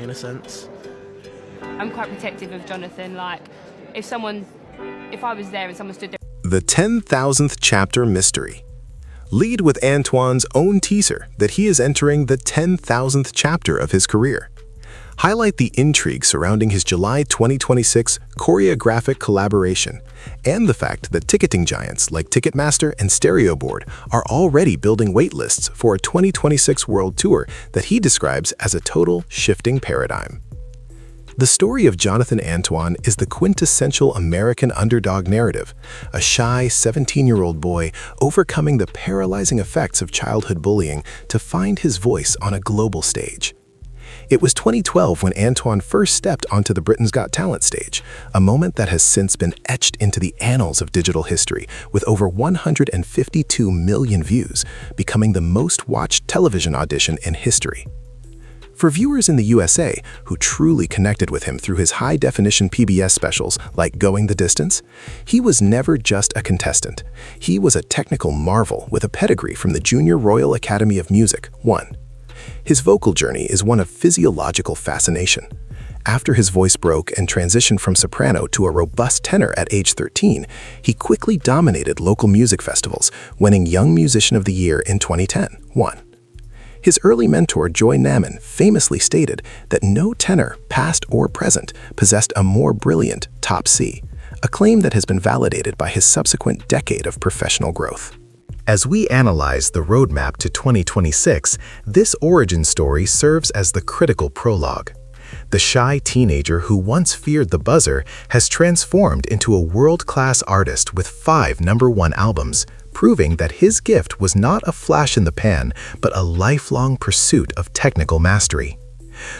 in a sense. I'm quite protective of Jonathan. Like, if I was there and someone stood there. The 10,000th Chapter Mystery. Lead with Antoine's own teaser that he is entering the 10,000th chapter of his career. Highlight the intrigue surrounding his July 2026 choreographic collaboration and the fact that ticketing giants like Ticketmaster and Stereo Board are already building waitlists for a 2026 world tour that he describes as a total shifting paradigm. The story of Jonathan Antoine is the quintessential American underdog narrative, a shy 17-year-old boy overcoming the paralyzing effects of childhood bullying to find his voice on a global stage. It was 2012 when Antoine first stepped onto the Britain's Got Talent stage, a moment that has since been etched into the annals of digital history with over 152 million views, becoming the most watched television audition in history. For viewers in the USA who truly connected with him through his high-definition PBS specials like Going the Distance, he was never just a contestant. He was a technical marvel with a pedigree from the Junior Royal Academy of Music, 1. His vocal journey is one of physiological fascination. After his voice broke and transitioned from soprano to a robust tenor at age 13, he quickly dominated local music festivals, winning Young Musician of the Year in 2010, 1. His early mentor, Joy Naman, famously stated that no tenor, past or present, possessed a more brilliant top C, a claim that has been validated by his subsequent decade of professional growth. As we analyze the roadmap to 2026, this origin story serves as the critical prologue. The shy teenager who once feared the buzzer has transformed into a world-class artist with 5 #1 albums, proving that his gift was not a flash in the pan, but a lifelong pursuit of technical mastery.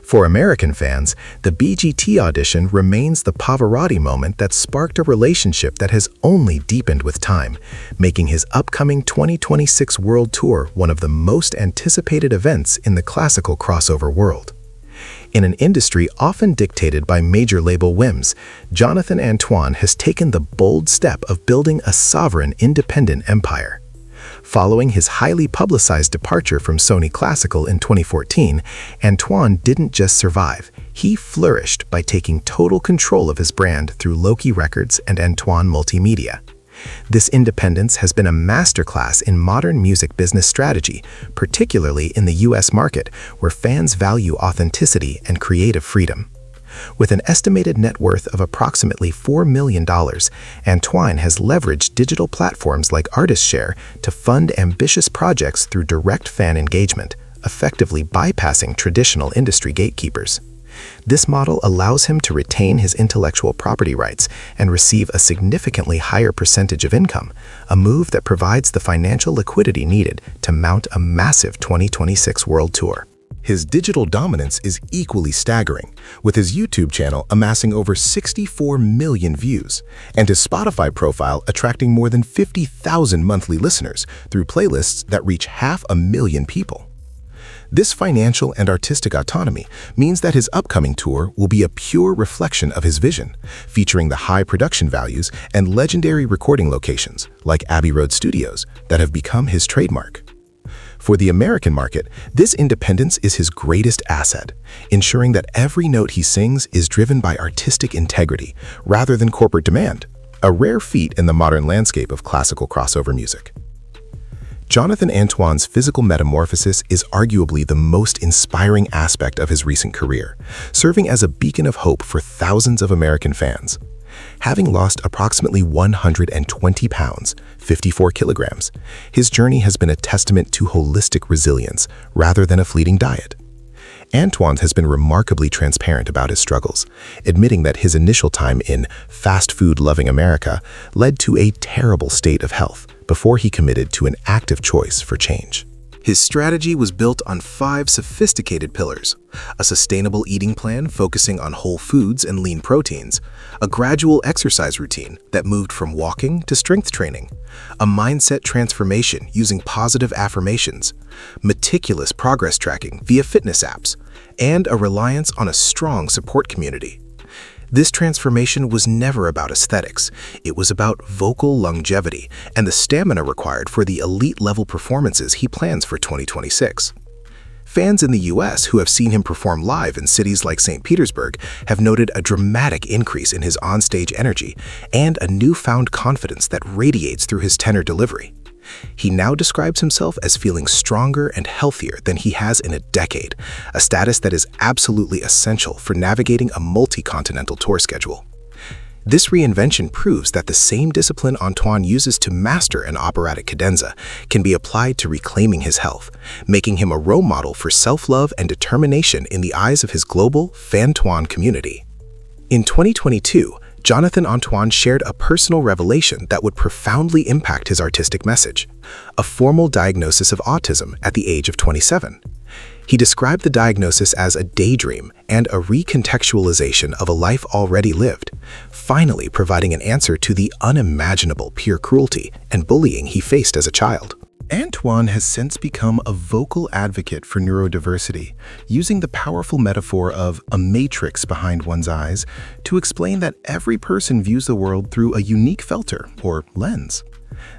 For American fans, the BGT audition remains the Pavarotti moment that sparked a relationship that has only deepened with time, making his upcoming 2026 world tour one of the most anticipated events in the classical crossover world. In an industry often dictated by major label whims, Jonathan Antoine has taken the bold step of building a sovereign, independent empire. Following his highly publicized departure from Sony Classical in 2014, Antoine didn't just survive, he flourished by taking total control of his brand through Loki Records and Antoine Multimedia. This independence has been a masterclass in modern music business strategy, particularly in the US market, where fans value authenticity and creative freedom. With an estimated net worth of approximately $4 million, Antoine has leveraged digital platforms like ArtistShare to fund ambitious projects through direct fan engagement, effectively bypassing traditional industry gatekeepers. This model allows him to retain his intellectual property rights and receive a significantly higher percentage of income, a move that provides the financial liquidity needed to mount a massive 2026 world tour. His digital dominance is equally staggering, with his YouTube channel amassing over 64 million views, and his Spotify profile attracting more than 50,000 monthly listeners through playlists that reach 500,000 people. This financial and artistic autonomy means that his upcoming tour will be a pure reflection of his vision, featuring the high production values and legendary recording locations, like Abbey Road Studios, that have become his trademark. For the American market, this independence is his greatest asset, ensuring that every note he sings is driven by artistic integrity rather than corporate demand, a rare feat in the modern landscape of classical crossover music. Jonathan Antoine's physical metamorphosis is arguably the most inspiring aspect of his recent career, serving as a beacon of hope for thousands of American fans. Having lost approximately 120 pounds, 54 kilograms, his journey has been a testament to holistic resilience rather than a fleeting diet. Antoine has been remarkably transparent about his struggles, admitting that his initial time in fast food-loving America led to a terrible state of health before he committed to an active choice for change. His strategy was built on 5 sophisticated pillars: a sustainable eating plan focusing on whole foods and lean proteins, a gradual exercise routine that moved from walking to strength training, a mindset transformation using positive affirmations, meticulous progress tracking via fitness apps, and a reliance on a strong support community. This transformation was never about aesthetics. It was about vocal longevity and the stamina required for the elite-level performances he plans for 2026. Fans in the US who have seen him perform live in cities like St. Petersburg have noted a dramatic increase in his onstage energy and a newfound confidence that radiates through his tenor delivery. He now describes himself as feeling stronger and healthier than he has in a decade, a status that is absolutely essential for navigating a multi-continental tour schedule. This reinvention proves that the same discipline Antoine uses to master an operatic cadenza can be applied to reclaiming his health, making him a role model for self-love and determination in the eyes of his global Fantoine community. In 2022, Jonathan Antoine shared a personal revelation that would profoundly impact his artistic message: a formal diagnosis of autism at the age of 27. He described the diagnosis as a daydream and a recontextualization of a life already lived, finally providing an answer to the unimaginable peer cruelty and bullying he faced as a child. Antoine has since become a vocal advocate for neurodiversity, using the powerful metaphor of a matrix behind one's eyes to explain that every person views the world through a unique filter or lens.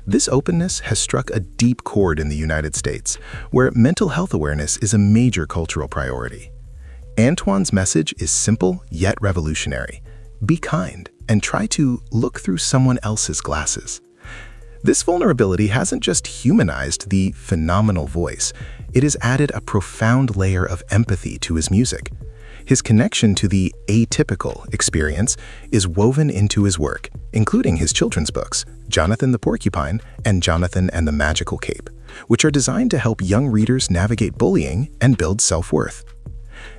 This openness has struck a deep chord in the United States, where mental health awareness is a major cultural priority. Antoine's message is simple yet revolutionary: be kind and try to look through someone else's glasses. This vulnerability hasn't just humanized the phenomenal voice, it has added a profound layer of empathy to his music. His connection to the atypical experience is woven into his work, including his children's books, Jonathan the Porcupine and Jonathan and the Magical Cape, which are designed to help young readers navigate bullying and build self-worth.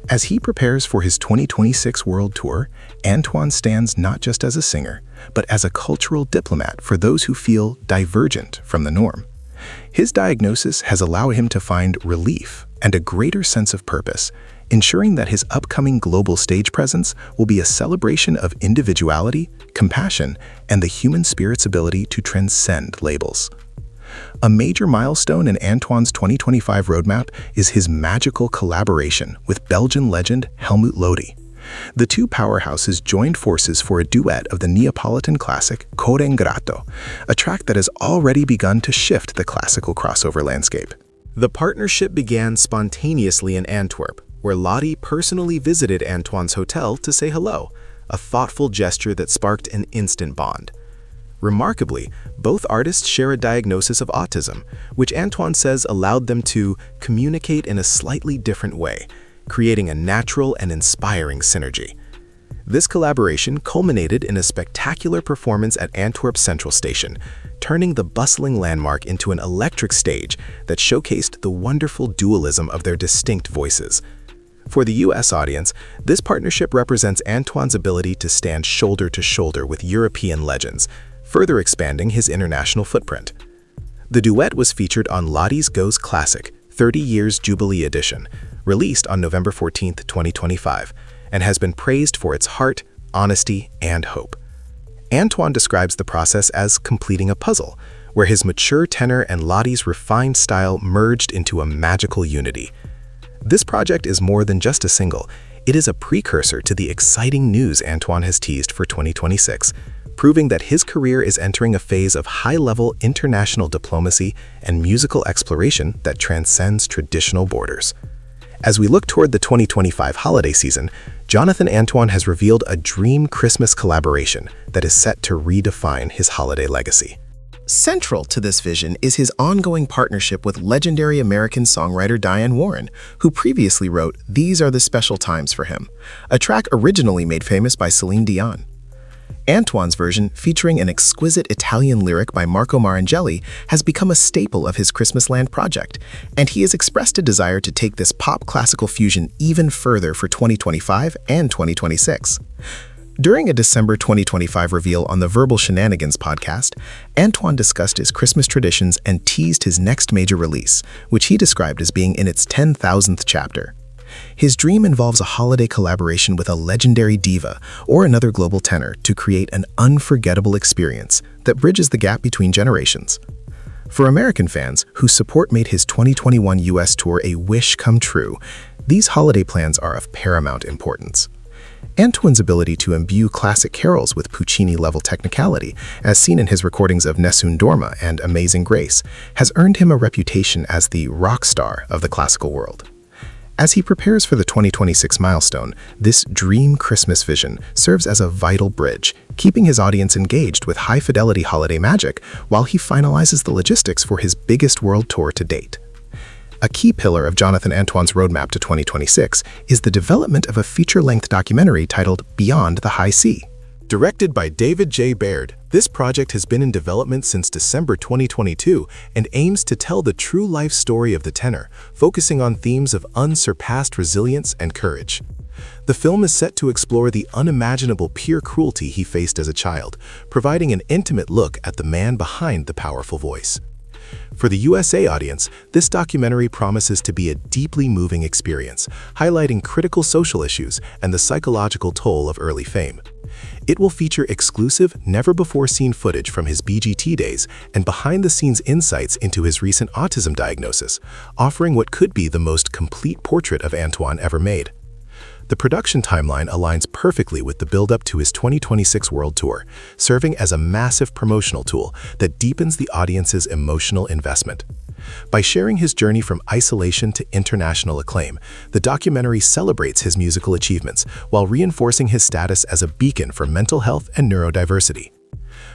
As he prepares for his 2026 world tour, Antoine stands not just as a singer, but as a cultural diplomat for those who feel divergent from the norm. His diagnosis has allowed him to find relief and a greater sense of purpose, ensuring that his upcoming global stage presence will be a celebration of individuality, compassion, and the human spirit's ability to transcend labels. A major milestone in Antoine's 2025 roadmap is his magical collaboration with Belgian legend Helmut Lotti. The two powerhouses joined forces for a duet of the Neapolitan classic Choreographic, a track that has already begun to shift the classical crossover landscape. The partnership began spontaneously in Antwerp, where Lotti personally visited Antoine's hotel to say hello, a thoughtful gesture that sparked an instant bond. Remarkably, both artists share a diagnosis of autism, which Antoine says allowed them to communicate in a slightly different way, creating a natural and inspiring synergy. This collaboration culminated in a spectacular performance at Antwerp Central Station, turning the bustling landmark into an electric stage that showcased the wonderful dualism of their distinct voices. For the US audience, this partnership represents Antoine's ability to stand shoulder to shoulder with European legends, further expanding his international footprint. The duet was featured on Lotti's Goes Classic 30 Years Jubilee Edition, released on November 14, 2025, and has been praised for its heart, honesty, and hope. Antoine describes the process as completing a puzzle, where his mature tenor and Lotti's refined style merged into a magical unity. This project is more than just a single, it is a precursor to the exciting news Antoine has teased for 2026, proving that his career is entering a phase of high-level international diplomacy and musical exploration that transcends traditional borders. As we look toward the 2025 holiday season, Jonathan Antoine has revealed a dream Christmas collaboration that is set to redefine his holiday legacy. Central to this vision is his ongoing partnership with legendary American songwriter Diane Warren, who previously wrote These Are the Special Times for him, a track originally made famous by Celine Dion. Antoine's version, featuring an exquisite Italian lyric by Marco Marangeli, has become a staple of his Christmasland project, and he has expressed a desire to take this pop classical fusion even further for 2025 and 2026. During a December 2025 reveal on the Verbal Shenanigans podcast, Antoine discussed his Christmas traditions and teased his next major release, which he described as being in its 10,000th chapter. His dream involves a holiday collaboration with a legendary diva or another global tenor to create an unforgettable experience that bridges the gap between generations. For American fans whose support made his 2021 US tour a wish come true, these holiday plans are of paramount importance. Antoine's ability to imbue classic carols with Puccini-level technicality, as seen in his recordings of Nessun Dorma and Amazing Grace, has earned him a reputation as the rock star of the classical world. As he prepares for the 2026 milestone, this dream Christmas vision serves as a vital bridge, keeping his audience engaged with high-fidelity holiday magic while he finalizes the logistics for his biggest world tour to date. A key pillar of Jonathan Antoine's roadmap to 2026 is the development of a feature-length documentary titled Beyond the High C. Directed by David J. Baird, this project has been in development since December 2022 and aims to tell the true life story of the tenor, focusing on themes of unsurpassed resilience and courage. The film is set to explore the unimaginable peer cruelty he faced as a child, providing an intimate look at the man behind the powerful voice. For the USA audience, this documentary promises to be a deeply moving experience, highlighting critical social issues and the psychological toll of early fame. It will feature exclusive, never-before-seen footage from his BGT days and behind-the-scenes insights into his recent autism diagnosis, offering what could be the most complete portrait of Antoine ever made. The production timeline aligns perfectly with the build-up to his 2026 World Tour, serving as a massive promotional tool that deepens the audience's emotional investment. By sharing his journey from isolation to international acclaim, the documentary celebrates his musical achievements while reinforcing his status as a beacon for mental health and neurodiversity.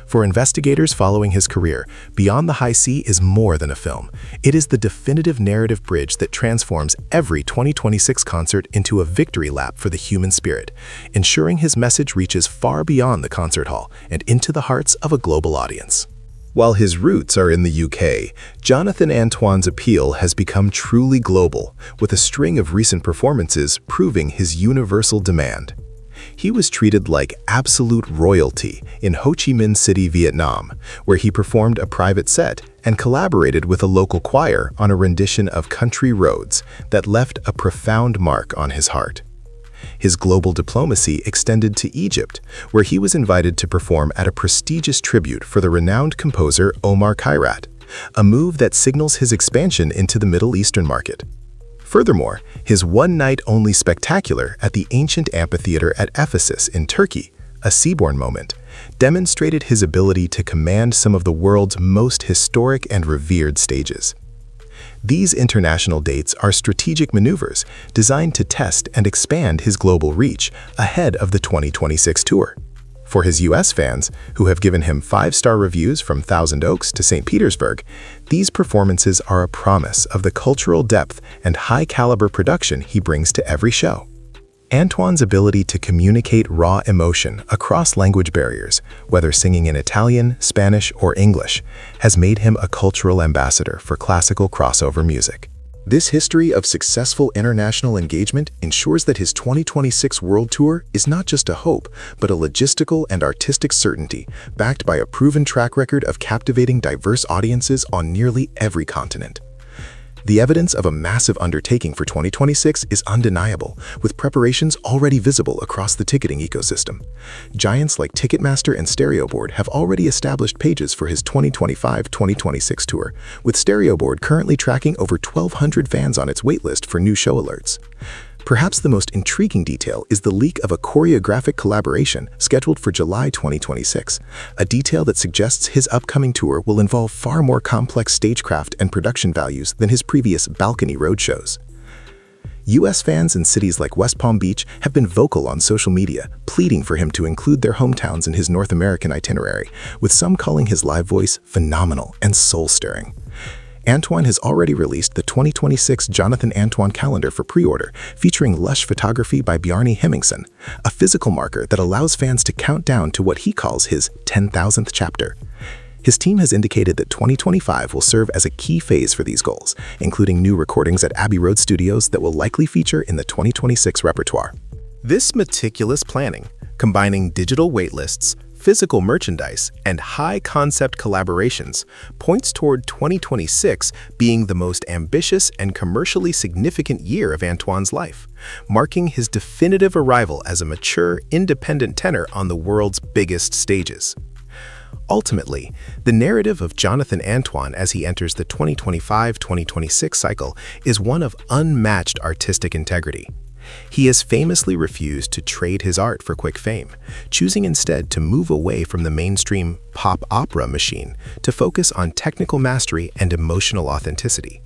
For investigators following his career, Beyond the High C is more than a film. It is the definitive narrative bridge that transforms every 2026 concert into a victory lap for the human spirit, ensuring his message reaches far beyond the concert hall and into the hearts of a global audience. While his roots are in the UK, Jonathan Antoine's appeal has become truly global, with a string of recent performances proving his universal demand. He was treated like absolute royalty in Ho Chi Minh City, Vietnam, where he performed a private set and collaborated with a local choir on a rendition of Country Roads that left a profound mark on his heart. His global diplomacy extended to Egypt, where he was invited to perform at a prestigious tribute for the renowned composer Omar Khayrat, a move that signals his expansion into the Middle Eastern market. Furthermore, his one-night-only spectacular at the ancient amphitheater at Ephesus in Turkey, a Seaborn moment, demonstrated his ability to command some of the world's most historic and revered stages. These international dates are strategic maneuvers designed to test and expand his global reach ahead of the 2026 tour. For his US fans, who have given him 5-star reviews from Thousand Oaks to St. Petersburg, these performances are a promise of the cultural depth and high-caliber production he brings to every show. Antoine's ability to communicate raw emotion across language barriers, whether singing in Italian, Spanish, or English, has made him a cultural ambassador for classical crossover music. This history of successful international engagement ensures that his 2026 World Tour is not just a hope, but a logistical and artistic certainty, backed by a proven track record of captivating diverse audiences on nearly every continent. The evidence of a massive undertaking for 2026 is undeniable, with preparations already visible across the ticketing ecosystem. Giants like Ticketmaster and Stereoboard have already established pages for his 2025-2026 tour, with Stereoboard currently tracking over 1,200 fans on its waitlist for new show alerts. Perhaps the most intriguing detail is the leak of a choreographic collaboration scheduled for July 2026, a detail that suggests his upcoming tour will involve far more complex stagecraft and production values than his previous balcony roadshows. US fans in cities like West Palm Beach have been vocal on social media, pleading for him to include their hometowns in his North American itinerary, with some calling his live voice phenomenal and soul-stirring. Antoine has already released the 2026 Jonathan Antoine calendar for pre-order, featuring lush photography by Bjarne Hemmingsen, a physical marker that allows fans to count down to what he calls his 10,000th chapter. His team has indicated that 2025 will serve as a key phase for these goals, including new recordings at Abbey Road Studios that will likely feature in the 2026 repertoire. This meticulous planning, combining digital waitlists, physical merchandise, and high-concept collaborations, points toward 2026 being the most ambitious and commercially significant year of Antoine's life, marking his definitive arrival as a mature, independent tenor on the world's biggest stages. Ultimately, the narrative of Jonathan Antoine as he enters the 2025-2026 cycle is one of unmatched artistic integrity. He has famously refused to trade his art for quick fame, choosing instead to move away from the mainstream pop opera machine to focus on technical mastery and emotional authenticity.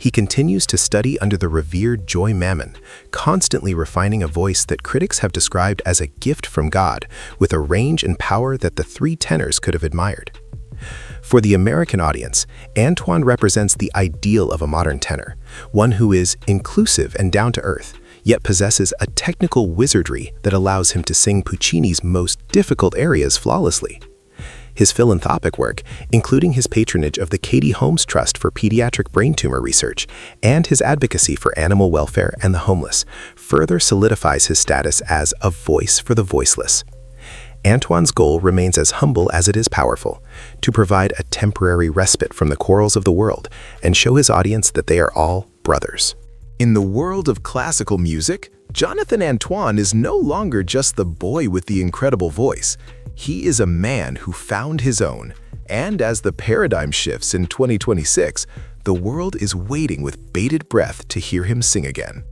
he continues to study under the revered Joy Mammon, constantly refining a voice that critics have described as a gift from God, with a range and power that the three tenors could have admired. For the American audience, Antoine represents the ideal of a modern tenor, one who is inclusive and down-to-earth, yet possesses a technical wizardry that allows him to sing Puccini's most difficult arias flawlessly. His philanthropic work, including his patronage of the Katie Holmes Trust for Pediatric Brain Tumor Research and his advocacy for animal welfare and the homeless, further solidifies his status as a voice for the voiceless. Antoine's goal remains as humble as it is powerful, to provide a temporary respite from the quarrels of the world and show his audience that they are all brothers. In the world of classical music, Jonathan Antoine is no longer just the boy with the incredible voice. He is a man who found his own, and as the paradigm shifts in 2026, the world is waiting with bated breath to hear him sing again.